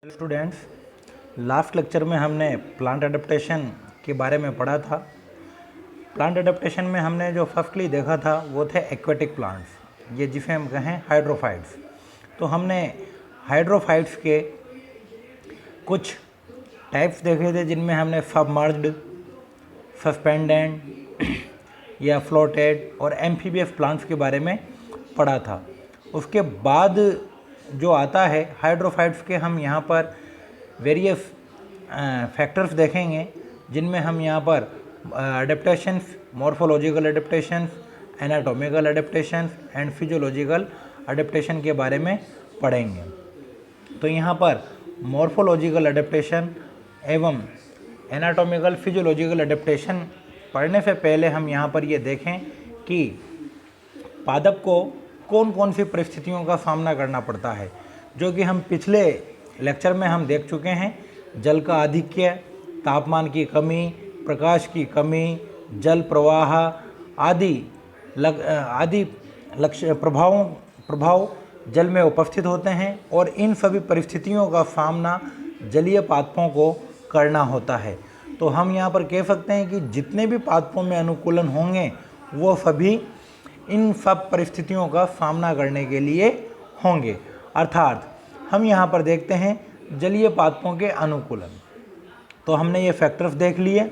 Students, last lecture में हमने plant adaptation के बारे में पढ़ा था। प्लांट एडेप्टेशन में हमने जो फर्स्टली देखा था वो थे एक्वेटिक प्लांट्स, ये जिसे हम कहें हाइड्रोफाइट्स। तो हमने हाइड्रोफाइट्स के कुछ टाइप्स देखे थे जिनमें हमने सबमर्ज्ड, सस्पेंडेड या फ्लोटेड और एम्फीबियस प्लांट्स के बारे में पढ़ा था। उसके बाद जो आता है हाइड्रोफाइट्स के, हम यहाँ पर वेरियस फैक्टर्स देखेंगे जिनमें हम यहाँ पर adaptations, morphological adaptations, anatomical adaptations and physiological adaptation के बारे में पढ़ेंगे। तो यहाँ पर मॉर्फोलॉजिकल एडेप्टेशन एवं एनाटॉमिकल फिजियोलॉजिकल एडेप्टेशन पढ़ने से पहले हम यहाँ पर ये देखें कि पादप को कौन कौन सी परिस्थितियों का सामना करना पड़ता है, जो कि हम पिछले लेक्चर में हम देख चुके हैं। जल का आधिक्य, तापमान की कमी, प्रकाश की कमी, जल प्रवाह आदि लक्ष्य प्रभाव जल में उपस्थित होते हैं और इन सभी परिस्थितियों का सामना जलीय पादपों को करना होता है। तो हम यहाँ पर कह सकते हैं कि जितने भी पादपों में अनुकूलन होंगे वो सभी इन सब परिस्थितियों का सामना करने के लिए होंगे। अर्थात हम यहाँ पर देखते हैं जलीय पादपों के अनुकूलन। तो हमने ये फैक्टर्स देख लिए।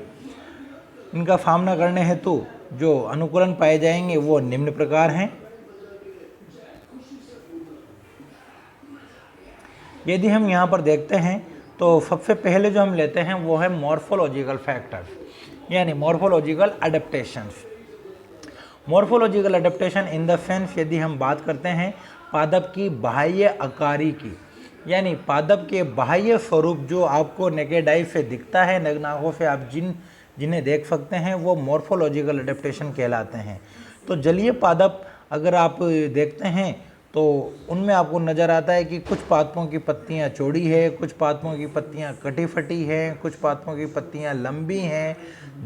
इनका सामना करने हेतु जो अनुकूलन पाए जाएंगे वो निम्न प्रकार हैं। यदि हम यहाँ पर देखते हैं तो सबसे पहले जो हम लेते हैं वो है मॉर्फोलॉजिकल फैक्टर्स, यानी morphological adaptations. Morphological adaptation in the sense, यदि हम बात करते हैं पादप की बाह्य आकारी की, यानी पादप के बाह्य स्वरूप जो आपको नेकेड आई से दिखता है, नग्न आंखों से आप जिन्हें देख सकते हैं, वो मॉर्फोलॉजिकल एडेप्टेशन कहलाते हैं। तो जलीय पादप अगर आप देखते हैं तो उनमें आपको नज़र आता है कि कुछ पादपों की पत्तियां चौड़ी है, कुछ पादपों की पत्तियां कटी फटी हैं, कुछ पादपों की पत्तियां लंबी हैं।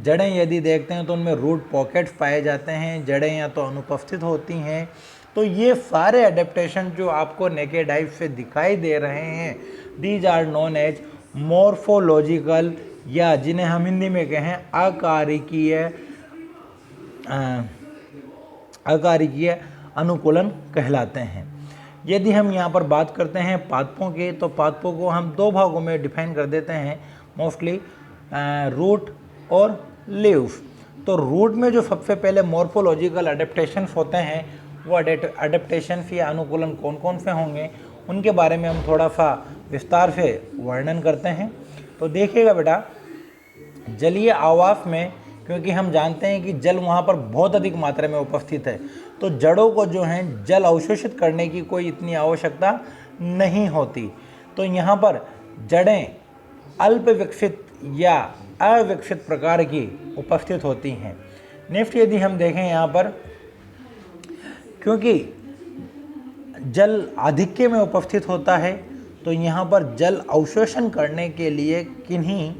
जड़ें यदि देखते हैं तो उनमें रूट पॉकेट्स पाए जाते हैं, जड़ें या तो अनुपस्थित होती हैं। तो ये सारे एडेप्टेशन जो आपको नेकेड आई से दिखाई दे रहे हैं, these are known as morphological, या जिन्हें हम हिंदी में कहें आकारिकीय अनुकूलन कहलाते हैं। यदि हम यहाँ पर बात करते हैं पादपों के, तो पादपों को हम दो भागों में डिफाइन कर देते हैं मोस्टली, रूट और लीव्स। तो रूट में जो सबसे पहले मॉर्फोलॉजिकल एडेप्टेशंस होते हैं वो एडेप्टेशंस या अनुकूलन कौन कौन से होंगे उनके बारे में हम थोड़ा सा विस्तार से वर्णन करते हैं। तो देखिएगा बेटा, जलीय आवास में, क्योंकि हम जानते हैं कि जल वहाँ पर बहुत अधिक मात्रा में उपस्थित है, तो जड़ों को जो है जल अवशोषित करने की कोई इतनी आवश्यकता नहीं होती। तो यहाँ पर जड़ें अल्प विकसित या अविकसित प्रकार की उपस्थित होती हैं। नेक्स्ट यदि हम देखें यहाँ पर, क्योंकि जल आधिक्य में उपस्थित होता है, तो यहाँ पर जल अवशोषण करने के लिए किन्हीं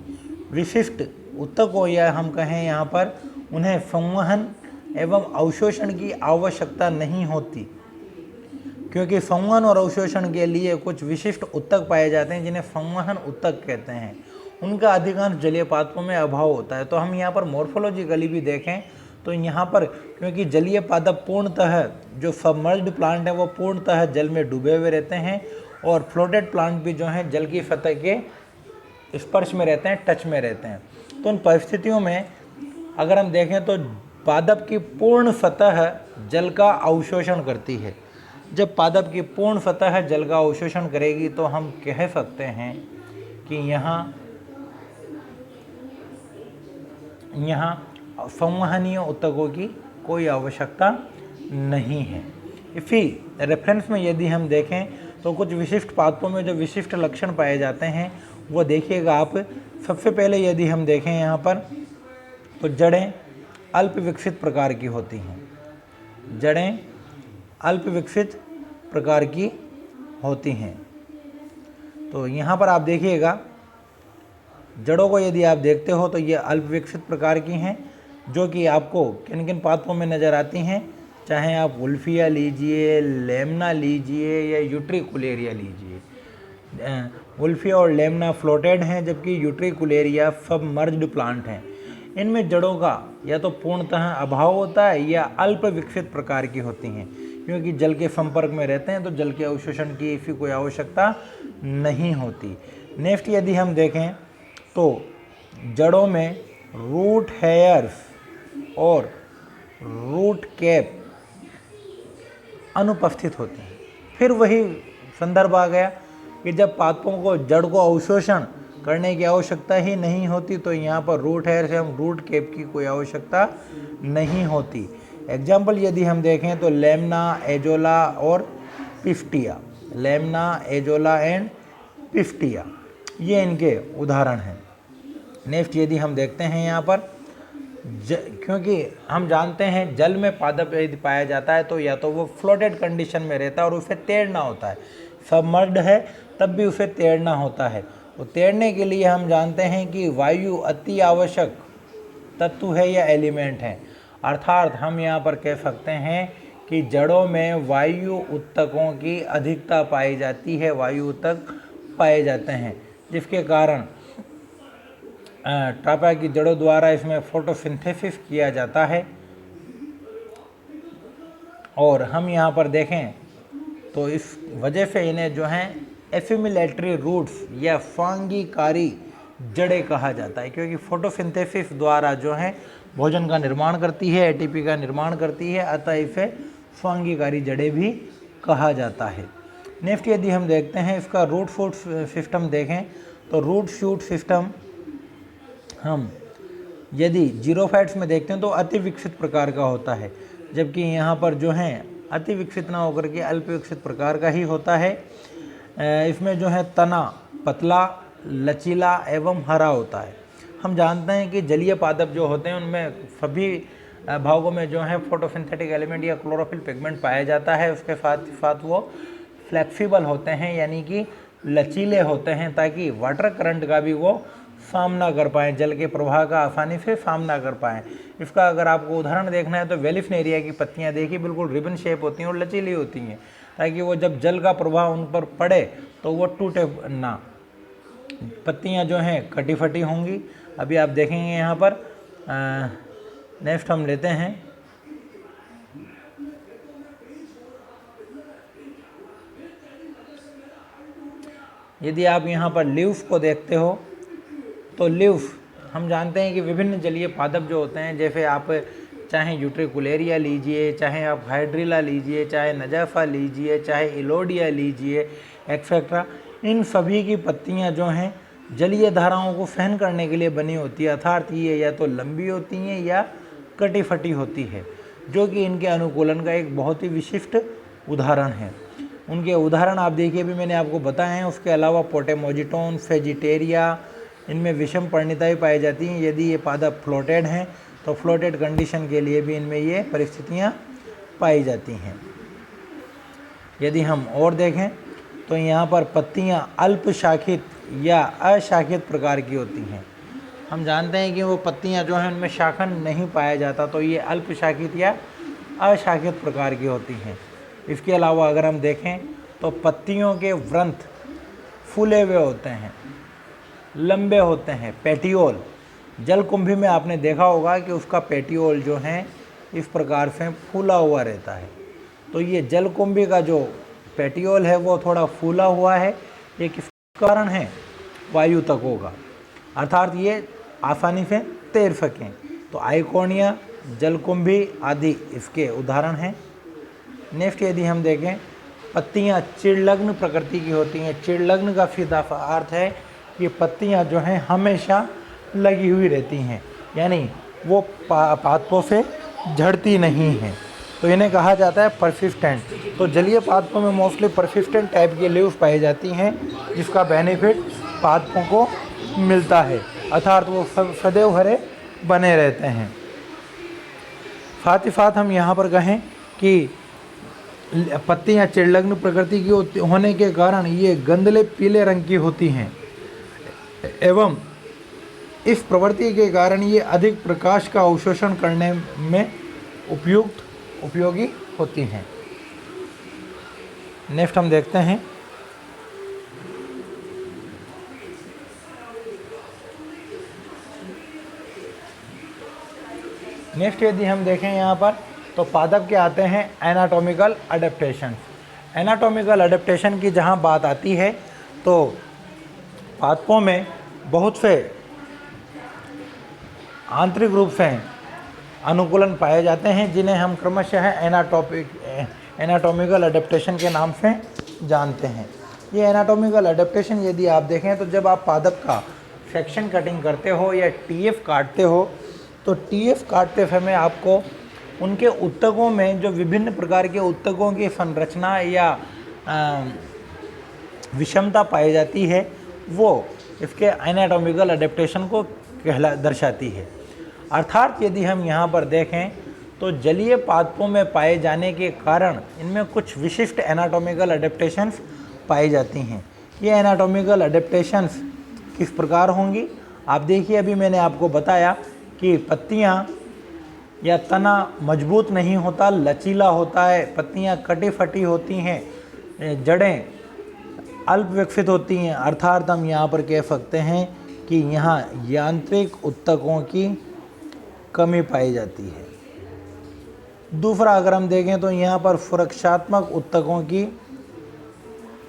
विशिष्ट ऊतकों, या हम कहें यहाँ पर उन्हें संवहन एवं अवशोषण की आवश्यकता नहीं होती, क्योंकि संवहन और अवशोषण के लिए कुछ विशिष्ट ऊतक पाए जाते हैं जिन्हें संवहन ऊतक कहते हैं। उनका अधिकांश जलीय पादपों में अभाव होता है। तो हम यहाँ पर मॉर्फोलॉजिकली भी देखें तो यहाँ पर, क्योंकि जलीय पादप पूर्णतः, जो सबमर्ज्ड प्लांट है वो पूर्णतः जल में डूबे हुए रहते हैं, और फ्लोटेड प्लांट भी जो हैं जल की सतह के स्पर्श में रहते हैं, टच में रहते हैं। तो उन परिस्थितियों में अगर हम देखें तो पादप की पूर्ण सतह जल का अवशोषण करती है। जब पादप की पूर्ण सतह जल का अवशोषण करेगी तो हम कह सकते हैं कि यहाँ संवहनीय ऊतकों की कोई आवश्यकता नहीं है। इसी रेफरेंस में यदि हम देखें तो कुछ विशिष्ट पादपों में जो विशिष्ट लक्षण पाए जाते हैं वो देखिएगा आप। सबसे पहले यदि हम देखें यहाँ पर, तो जड़ें अल्प विकसित प्रकार की होती हैं। जड़ें अल्प विकसित प्रकार की होती हैं। तो यहाँ पर आप देखिएगा, जड़ों को यदि आप देखते हो तो ये अल्प विकसित प्रकार की हैं, जो कि आपको किन किन पादपों में नज़र आती हैं। चाहे आप वुल्फिया लीजिए, लेमना लीजिए या यूट्रिकुलेरिया लीजिए, वुल्फिया और लेमना फ्लोटेड हैं, जबकि यूट्रिकुलेरिया सबमर्ज्ड प्लांट हैं। इनमें जड़ों का या तो पूर्णतः अभाव होता है या अल्प विकसित प्रकार की होती हैं, क्योंकि जल के संपर्क में रहते हैं तो जल के अवशोषण की इसकी कोई आवश्यकता नहीं होती। नेक्स्ट यदि हम देखें तो जड़ों में रूट हेयर्स और रूट कैप अनुपस्थित होते हैं। फिर वही संदर्भ आ गया कि जब पादपों को जड़ को अवशोषण करने की आवश्यकता ही नहीं होती तो यहाँ पर रूट हेयर एवं रूट कैप की कोई आवश्यकता नहीं होती। एग्जाम्पल यदि हम देखें तो लेमना, एजोला और पिफ्टिया, लेमना, एजोला एंड पिफ्टिया, ये इनके उदाहरण हैं। नेक्स्ट यदि हम देखते हैं यहाँ पर क्योंकि हम जानते हैं जल में पादप यदि पाया जाता है तो या तो वो फ्लोटेड कंडीशन में रहता है और उसे तैरना होता है, सबमर्ज्ड है तब भी उसे तैरना होता है। तो तैरने के लिए हम जानते हैं कि वायु अति आवश्यक तत्व है या एलिमेंट है, अर्थात हम यहाँ पर कह सकते हैं कि जड़ों में वायु उत्तकों की अधिकता पाई जाती है, वायु उत्तक पाए जाते हैं, जिसके कारण टापा की जड़ों द्वारा इसमें फोटोसिंथेसिस किया जाता है। और हम यहाँ पर देखें तो इस वजह से इन्हें जो हैं एफिमिलेटरी रूट्स या फांगीकारी जड़ें कहा जाता है, क्योंकि फोटोसिंथेसिस द्वारा जो है भोजन का निर्माण करती है, एटीपी का निर्माण करती है, अतः इसे फांगीकारी जड़ें भी कहा जाता है। नेक्स्ट यदि हम देखते हैं इसका रूट शूट सिस्टम देखें तो रूट शूट सिस्टम हम यदि जीरोफाइट्स में देखते हैं तो अति विकसित प्रकार का होता है, जबकि यहाँ पर जो है अति विकसित ना होकर के अल्प विकसित प्रकार का ही होता है। इसमें जो है तना पतला, लचीला एवं हरा होता है। हम जानते हैं कि जलीय पादप जो होते हैं उनमें सभी भागों में जो है फोटोसिंथेटिक एलिमेंट या क्लोरोफिल पिगमेंट पाया जाता है। उसके साथ ही साथ वो फ्लेक्सिबल होते हैं, यानी कि लचीले होते हैं, ताकि वाटर करंट का भी वो सामना कर पाएँ, जल के प्रवाह का आसानी से सामना कर पाएँ। इसका अगर आपको उदाहरण देखना है तो वेलिफनेरिया की पत्तियां देखिए, बिल्कुल रिबन शेप होती हैं और लचीली होती हैं, ताकि वो जब जल का प्रभाव उन पर पड़े तो वो टूटे ना। पत्तियां जो हैं कटी फटी होंगी। अभी आप देखेंगे यहाँ पर। नेक्स्ट हम लेते हैं यदि आप यहाँ पर लीव्स को देखते हो तो लीव्स हम जानते हैं कि विभिन्न जलीय पादप जो होते हैं, जैसे आप चाहे यूट्रिकुलेरिया लीजिए, चाहे आप हाइड्रिला लीजिए, चाहे नजाफा लीजिए, चाहे इलोडिया लीजिए एक्सेट्रा, इन सभी की पत्तियां जो हैं जलीय धाराओं को सहन करने के लिए बनी होती है, अर्थात ये या तो लंबी होती हैं या कटी फटी होती है, जो कि इनके अनुकूलन का एक बहुत ही विशिष्ट उदाहरण है। उनके उदाहरण आप देखिए, भी मैंने आपको बताए हैं। उसके अलावा पोटेमोजिटोन, फेजिटेरिया, इनमें विषम परिणताएं पाई जाती हैं। यदि ये पादप फ्लोटेड हैं तो फ्लोटेड कंडीशन के लिए भी इनमें ये परिस्थितियां पाई जाती हैं। यदि हम और देखें तो यहाँ पर पत्तियाँ अल्पशाखित या अशाखित प्रकार की होती हैं। हम जानते हैं कि वो पत्तियाँ जो हैं उनमें शाखन नहीं पाया जाता, तो ये अल्पशाखित या अशाखित प्रकार की होती हैं। इसके अलावा अगर हम देखें तो पत्तियों के व्रंथ फूले हुए होते हैं, लंबे होते हैं। पेटियोल, जलकुंभी में आपने देखा होगा कि उसका पेटियोल जो है इस प्रकार से फूला हुआ रहता है। तो ये जलकुंभी का जो पेटियोल है वो थोड़ा फूला हुआ है। ये किस कारण है? वायु तकों का, अर्थात ये आसानी से तैर सकें। तो आइकोनिया, जलकुंभी आदि इसके उदाहरण हैं। नेक्स्ट यदि हम देखें, पत्तियां चिड़लग्न प्रकृति की होती हैं। चिड़लग्न का सीधा अर्थ है कि पत्तियां जो हैं हमेशा लगी हुई रहती हैं, यानी वो पादपों से झड़ती नहीं हैं, तो इन्हें कहा जाता है परसिस्टेंट। तो जलीय पादपों में मोस्टली परसिस्टेंट टाइप की लीव्स पाई जाती हैं, जिसका बेनिफिट पादपों को मिलता है, अर्थात वो सदैव हरे बने रहते हैं। साथ ही साथ हम यहाँ पर कहें कि पत्तियाँ चिड़लग्न प्रकृति की होने के कारण ये गंधले पीले रंग की होती हैं, एवं इस प्रवृत्ति के कारण ये अधिक प्रकाश का अवशोषण करने में उपयोगी होती हैं। नेक्स्ट हम देखते हैं नेक्स्ट यदि हम देखें यहाँ पर तो पादप के आते हैं एनाटॉमिकल अडेप्टेशन। एनाटॉमिकल अडेप्टेशन की जहाँ बात आती है तो पादपों में बहुत से आंतरिक रूप से अनुकूलन पाए जाते हैं जिन्हें हम क्रमशः एनाटॉमिकल अडेप्टेशन के नाम से जानते हैं। ये एनाटॉमिकल अडेप्टेशन यदि आप देखें तो जब आप पादप का सेक्शन कटिंग करते हो या टीएफ काटते हो तो टीएफ काटते समय आपको उनके ऊतकों में जो विभिन्न प्रकार के ऊतकों की संरचना या विषमता पाई जाती है वो इसके एनाटॉमिकल अडेप्टेशन को दर्शाती है। अर्थात यदि हम यहाँ पर देखें तो जलीय पादपों में पाए जाने के कारण इनमें कुछ विशिष्ट एनाटॉमिकल अडेप्टेशंस पाई जाती हैं। ये एनाटॉमिकल अडेप्टेशंस किस प्रकार होंगी आप देखिए। अभी मैंने आपको बताया कि पत्तियाँ या तना मजबूत नहीं होता, लचीला होता है, पत्तियाँ कटी फटी होती हैं, जड़ें अल्प विकसित होती हैं। अर्थात हम यहाँ पर कह सकते हैं कि यहाँ यांत्रिक ऊतकों की कमी पाई जाती है। दूसरा अगर हम देखें तो यहाँ पर सुरक्षात्मक ऊतकों की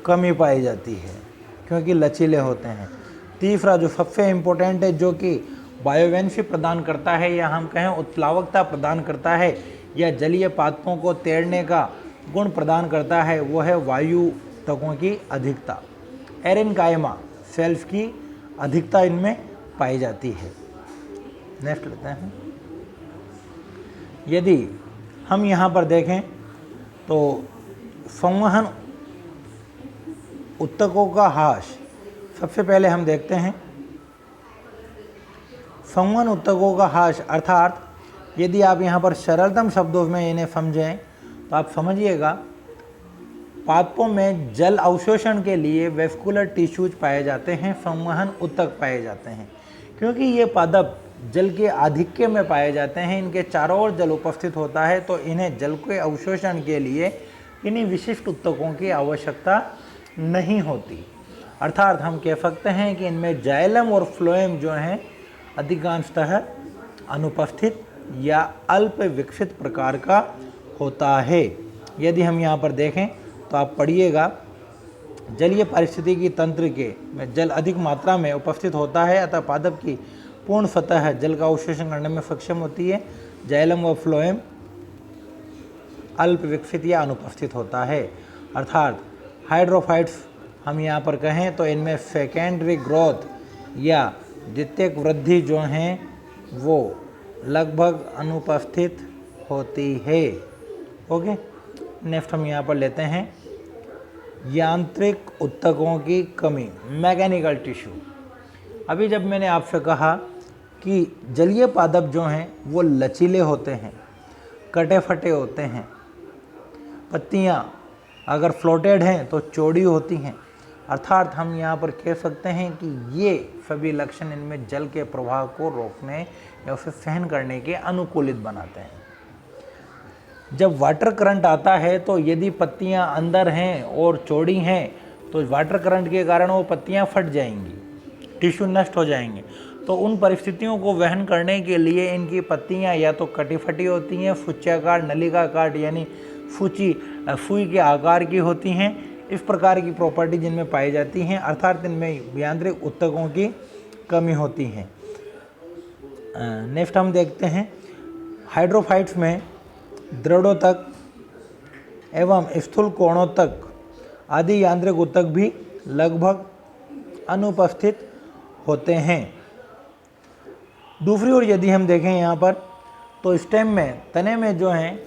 कमी पाई जाती है क्योंकि लचीले होते हैं। तीसरा जो सबसे इम्पोर्टेंट है जो कि बायोवेंसी प्रदान करता है या हम कहें उत्प्लावकता प्रदान करता है या जलीय पादपों को तैरने का गुण प्रदान करता है वो है वायु तकों की अधिकता। एरेनकाइमा सेल्स की अधिकता इनमें पाई जाती है। नेक्स्ट लेते हैं। यदि हम यहाँ पर देखें तो संवहन ऊतकों का ह्रास सबसे पहले हम देखते हैं। संवहन ऊतकों का ह्रास अर्थात यदि आप यहाँ पर सरलतम शब्दों में इन्हें समझें तो आप समझिएगा पादपों में जल अवशोषण के लिए वेस्कुलर टिश्यूज पाए जाते हैं, संवहन ऊतक पाए जाते हैं। क्योंकि ये पादप जल के आधिक्य में पाए जाते हैं, इनके चारों ओर जल उपस्थित होता है तो इन्हें जल के अवशोषण के लिए इन्हीं विशिष्ट ऊतकों की आवश्यकता नहीं होती। अर्थात हम कह सकते हैं कि इनमें जाइलम और फ्लोएम जो हैं अधिकांशतः अनुपस्थित या अल्प विकसित प्रकार का होता है। यदि हम यहाँ पर देखें तो आप पढ़िएगा जलीय पारिस्थितिकी तंत्र के में जल अधिक मात्रा में उपस्थित होता है अतः पादप की पूर्ण सतह जल का अवशोषण करने में सक्षम होती है। जाइलम व फ्लोएम अल्प विकसित या अनुपस्थित होता है। अर्थात हाइड्रोफाइट्स हम यहाँ पर कहें तो इनमें सेकेंडरी ग्रोथ या द्वितीयक वृद्धि जो हैं वो लगभग अनुपस्थित होती है। ओके, नेक्स्ट हम यहाँ पर लेते हैं यांत्रिक ऊतकों की कमी, मैकेनिकल टिश्यू। अभी जब मैंने आपसे कहा कि जलीय पादप जो हैं वो लचीले होते हैं, कटे फटे होते हैं, पत्तियाँ अगर फ्लोटेड हैं तो चौड़ी होती हैं, अर्थात हम यहाँ पर कह सकते हैं कि ये सभी लक्षण इनमें जल के प्रवाह को रोकने या उसे सहन करने के अनुकूलित बनाते हैं। जब वाटर करंट आता है तो यदि पत्तियाँ अंदर हैं और चौड़ी हैं तो वाटर करंट के कारण वो पत्तियाँ फट जाएंगी, टिश्यू नष्ट हो जाएंगे। तो उन परिस्थितियों को वहन करने के लिए इनकी पत्तियाँ या तो कटी फटी होती हैं, फुच्चाकार नलिकाकार यानी सुई के आकार की होती हैं। इस प्रकार की प्रॉपर्टी जिनमें पाई जाती हैं, अर्थात इनमें यांत्रिक ऊतकों की कमी होती है। नेक्स्ट हम देखते हैं हाइड्रोफाइट्स में दृढ़ोतक एवं स्थूल कोणोतक आदि यांत्रिक ऊतक भी लगभग अनुपस्थित होते हैं। दूसरी ओर यदि हम देखें यहाँ पर तो स्टेम में तने में जो हैं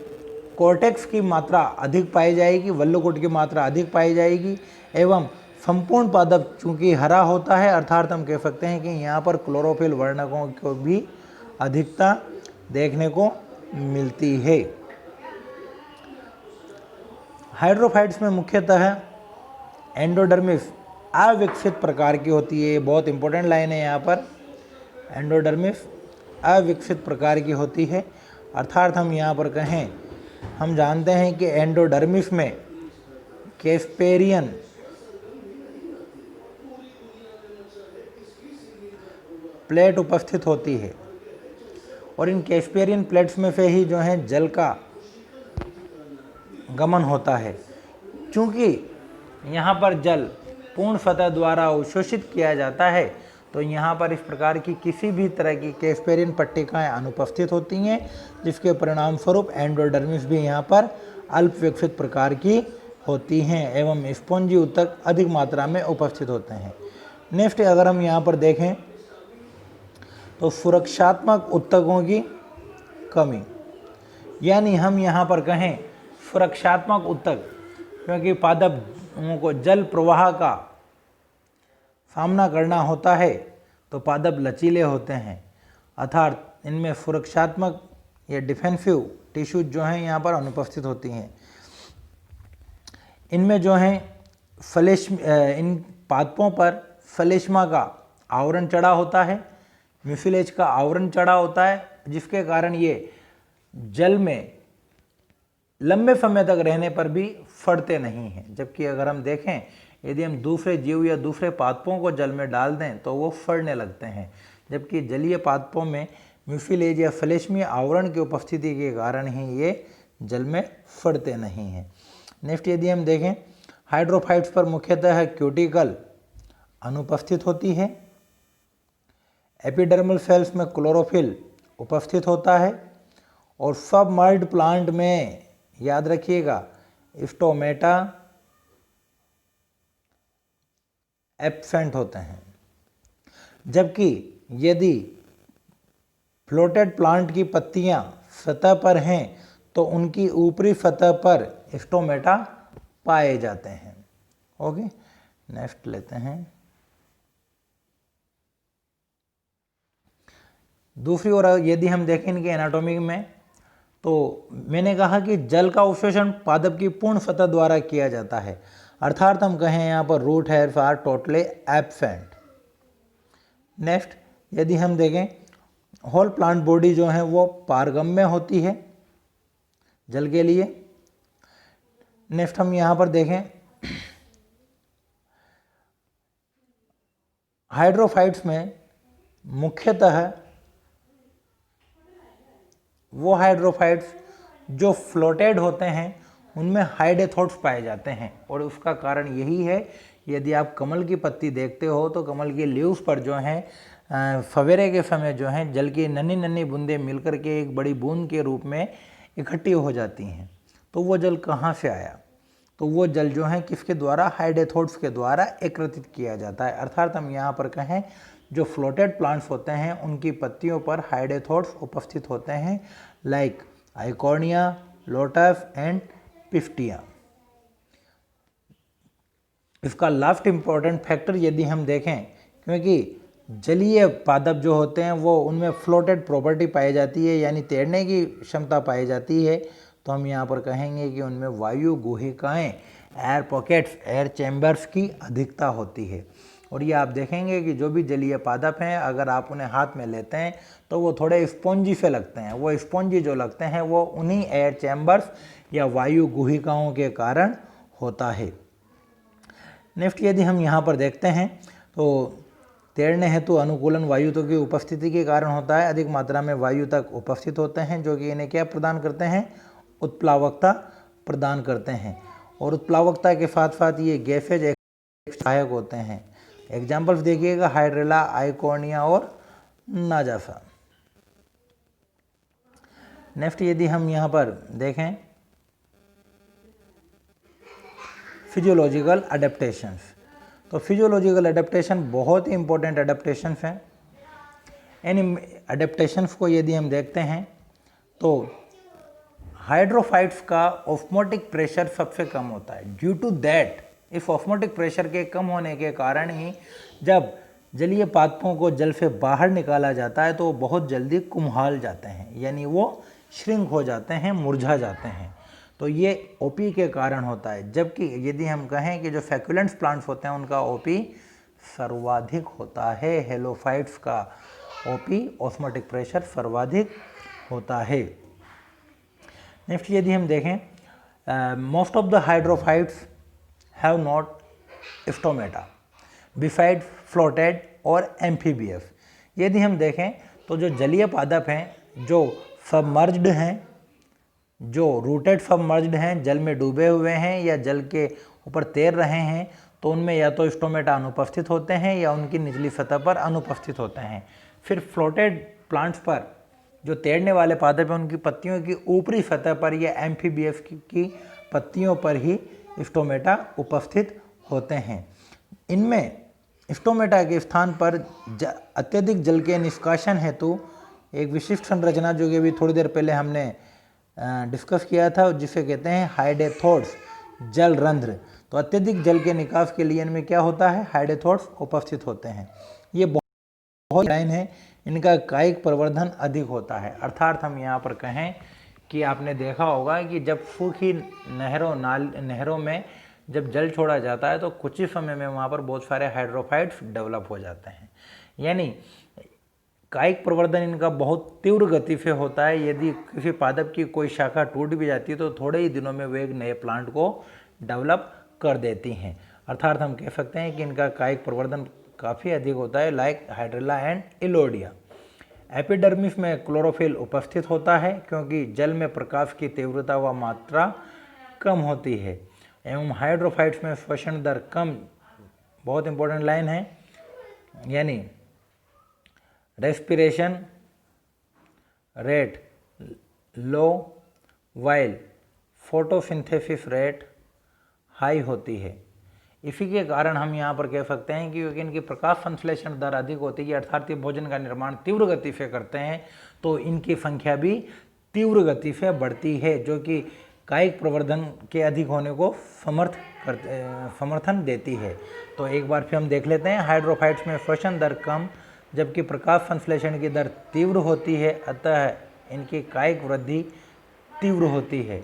कॉर्टेक्स की मात्रा अधिक पाई जाएगी, वल्लकुट की मात्रा अधिक पाई जाएगी एवं संपूर्ण पादप चूँकि हरा होता है अर्थात हम कह सकते हैं कि यहाँ पर क्लोरोफिल वर्णकों को भी अधिकता देखने को मिलती है। हाइड्रोफाइट्स में मुख्यतः एंडोडर्मिस अविकसित प्रकार की होती है। बहुत इंपॉर्टेंट लाइन है यहाँ पर, एंडोडर्मिस अविकसित प्रकार की होती है। अर्थात हम यहाँ पर कहें, हम जानते हैं कि एंडोडर्मिस में कैस्पेरियन प्लेट उपस्थित होती है और इन कैस्पेरियन प्लेट्स में से ही जो है जल का गमन होता है। चूँकि यहाँ पर जल पूर्ण सतह द्वारा अवशोषित किया जाता है, तो यहाँ पर इस प्रकार की किसी भी तरह की कैस्पेरियन पट्टिकाएँ अनुपस्थित होती हैं, जिसके परिणाम स्वरूप एंडोडर्मिस भी यहाँ पर अल्प विकसित प्रकार की होती हैं एवं स्पॉन्जी ऊतक अधिक मात्रा में उपस्थित होते हैं। नेक्स्ट अगर हम यहाँ पर देखें तो सुरक्षात्मक ऊतकों की कमी, यानी हम यहाँ पर कहें सुरक्षात्मक ऊतक, क्योंकि पादपों को जल प्रवाह का सामना करना होता है तो पादप लचीले होते हैं, अर्थात इनमें सुरक्षात्मक या डिफेंसिव टिश्यूज जो हैं यहाँ पर अनुपस्थित होती हैं। इनमें जो है इन पादपों पर फ्लेश्मा का आवरण चढ़ा होता है, म्यूसिलेज का आवरण चढ़ा होता है, जिसके कारण ये जल में लंबे समय तक रहने पर भी फटते नहीं हैं। जबकि अगर हम देखें, यदि हम दूसरे जीव या दूसरे पादपों को जल में डाल दें तो वो फटने लगते हैं, जबकि जलीय पादपों में म्यूसिलेज या फ्लेश्मी आवरण की उपस्थिति के कारण ही ये जल में फटते नहीं हैं। नेक्स्ट यदि हम देखें, हाइड्रोफाइट्स पर मुख्यतः क्यूटिकल अनुपस्थित होती है। एपिडर्मल सेल्स में क्लोरोफिल उपस्थित होता है और सबमर्ज्ड प्लांट में याद रखिएगा स्टोमेटा एब्सेंट होते हैं। जबकि यदि फ्लोटेड प्लांट की पत्तियां सतह पर हैं तो उनकी ऊपरी सतह पर स्टोमेटा पाए जाते हैं। ओके, नेक्स्ट लेते हैं। दूसरी ओर यदि हम देखें इनके एनाटॉमी में, तो मैंने कहा कि जल का अवशोषण पादप की पूर्ण सतह द्वारा किया जाता है, अर्थात हम कहें यहाँ पर root hairs are totally absent. Next यदि हम देखें, होल प्लांट बॉडी जो है वो पारगम्य होती है जल के लिए। नेक्स्ट हम यहाँ पर देखें, हाइड्रोफाइट्स में मुख्यतः वो हाइड्रोफाइट्स जो फ्लोटेड होते हैं उनमें हाइडेथोट्स पाए जाते हैं, और उसका कारण यही है, यदि आप कमल की पत्ती देखते हो तो कमल की लीव्स पर जो है सवेरे के समय जो है जल की नन्ही नन्ही बूंदें मिलकर के एक बड़ी बूंद के रूप में इकट्ठी हो जाती हैं। तो वो जल कहाँ से आया? तो वो जल जो है किसके द्वारा? हाइडेथोट्स के द्वारा एकत्रित किया जाता है। अर्थात हम यहाँ पर कहें जो फ्लोटेड प्लांट्स होते हैं उनकी पत्तियों पर हाइडेथोट्स उपस्थित होते हैं, लाइक आइकॉर्निया, लोटस एंड पिफ्टिया। इसका लास्ट इम्पॉर्टेंट फैक्टर यदि हम देखें, क्योंकि जलीय पादप जो होते हैं वो उनमें फ्लोटेड प्रॉपर्टी पाई जाती है, यानी तैरने की क्षमता पाई जाती है, तो हम यहाँ पर कहेंगे कि उनमें वायु गुहिकाएँ, एयर पॉकेट्स, एयर चैम्बर्स की अधिकता होती है। और ये आप देखेंगे कि जो भी जलीय पादप हैं अगर आप उन्हें हाथ में लेते हैं तो वो थोड़े स्पॉन्जी से लगते हैं। वो स्पॉन्जी जो लगते हैं वो उन्हीं एयर चैम्बर्स या वायु गुहिकाओं के कारण होता है। नेक्स्ट यदि हम यहाँ पर देखते हैं तो तैरने हेतु अनुकूलन वायुतों की उपस्थिति के कारण होता है। अधिक मात्रा में वायु तक उपस्थित होते हैं जो कि इन्हें क्या प्रदान करते हैं? उत्प्लावकता प्रदान करते हैं। और उत्प्लावकता के साथ साथ ये गैसेज एक सहायक होते हैं। एग्जाम्पल्स देखिएगा, हाइड्रेला, आइकॉर्निया और नाजासा। नेक्स्ट यदि हम यहाँ पर देखें फिजियोलॉजिकल अडेप्टेशंस, तो फिजियोलॉजिकल अडेप्टेशन बहुत ही इंपॉर्टेंट अडेप्टेशंस हैं। इन अडेप्टेशंस को यदि हम देखते हैं तो हाइड्रोफाइट्स का ऑस्मोटिक प्रेशर सबसे कम होता है। ड्यू टू दैट, इस ऑस्मोटिक प्रेशर के कम होने के कारण ही जब जलीय पादपों को जल से बाहर निकाला जाता है तो वो बहुत जल्दी कुम्हाल जाते हैं, यानी वो श्रिंक हो जाते हैं, मुरझा जाते हैं। तो ये ओपी के कारण होता है। जबकि यदि हम कहें कि जो फैक्युलेंट्स प्लांट्स होते हैं उनका ओपी सर्वाधिक होता है। हेलोफाइट्स का ओपी, ऑस्मोटिक प्रेशर, सर्वाधिक होता है। नेक्स्ट यदि हम देखें, most of the hydrophytes have not stomata beside floated और एम्फीबियस। यदि हम देखें तो जो जलीय पादप हैं जो सबमर्ज्ड हैं, जो रूटेड सबमर्ज्ड हैं, जल में डूबे हुए हैं या जल के ऊपर तैर रहे हैं, तो उनमें या तो स्टोमेटा अनुपस्थित होते हैं या उनकी निचली सतह पर अनुपस्थित होते हैं। फिर फ्लोटेड प्लांट्स पर जो तैरने वाले पादप हैं उनकी पत्तियों की ऊपरी सतह पर या एम्फीबियस की पत्तियों पर ही स्टोमेटा उपस्थित होते हैं। इनमें स्टोमेटा के स्थान पर अत्यधिक जल के निष्कासन हेतु एक विशिष्ट संरचना जो कि अभी थोड़ी देर पहले हमने डिस्कस किया था, जिसे कहते हैं हाइडेथोड्स, जल रंध्र। तो अत्यधिक जल के निकास के लिए इनमें क्या होता है, हाइडेथोड्स उपस्थित होते हैं। ये बहुत लाइन है, इनका कायिक प्रवर्धन अधिक होता है। अर्थात हम यहाँ पर कहें कि आपने देखा होगा कि जब सूखी नहरों में जब जल छोड़ा जाता है तो कुछ ही समय में वहाँ पर बहुत सारे हाइड्रोफाइट्स डेवलप हो जाते हैं। यानी कायिक प्रवर्धन इनका बहुत तीव्र गति से होता है। यदि किसी पादप की कोई शाखा टूट भी जाती है तो थोड़े ही दिनों में वे एक नए प्लांट को डेवलप कर देती हैं। अर्थात हम कह सकते हैं कि इनका कायिक प्रवर्धन काफ़ी अधिक होता है, लाइक हाइड्रेला एंड इलोडिया। एपिडर्मिस में क्लोरोफिल उपस्थित होता है क्योंकि जल में प्रकाश की तीव्रता व मात्रा कम होती है, एवं हाइड्रोफाइट्स में श्वसन दर कम, बहुत इंपॉर्टेंट लाइन है, यानी रेस्पिरेशन रेट लो वाइल फोटोसिंथेसिस रेट हाई होती है। इसी के कारण हम यहाँ पर कह सकते हैं कि क्योंकि इनकी प्रकाश संश्लेषण दर अधिक होती है, अर्थात ये भोजन का निर्माण तीव्र गति से करते हैं, तो इनकी संख्या भी तीव्र गति से बढ़ती है, जो कि कायिक प्रवर्धन के अधिक होने को समर्थन देती है। तो एक बार फिर हम देख लेते हैं, हाइड्रोफाइट्स में श्वसन दर कम जबकि प्रकाश संश्लेषण की दर तीव्र होती है, अतः इनकी कायिक वृद्धि तीव्र होती है।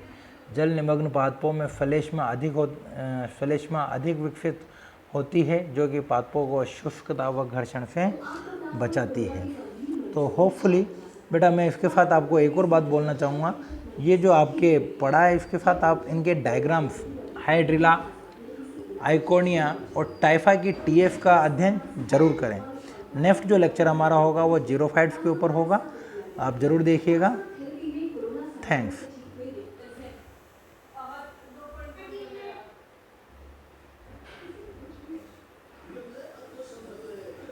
जल निमग्न पादपों में श्लेष्मा अधिक विकसित होती है, जो कि पादपों को शुष्कता व घर्षण से बचाती है। तो होपफुली बेटा मैं इसके साथ आपको एक और बात बोलना चाहूँगा, ये जो आपके पढ़ा है इसके साथ आप इनके डायग्राम्स हाइड्रिला, आइकोनिया और टाइफा की टीएफ का अध्ययन जरूर करें। नेक्स्ट जो लेक्चर हमारा होगा वो जीरोफाइट्स के ऊपर होगा, आप ज़रूर देखिएगा। थैंक्स।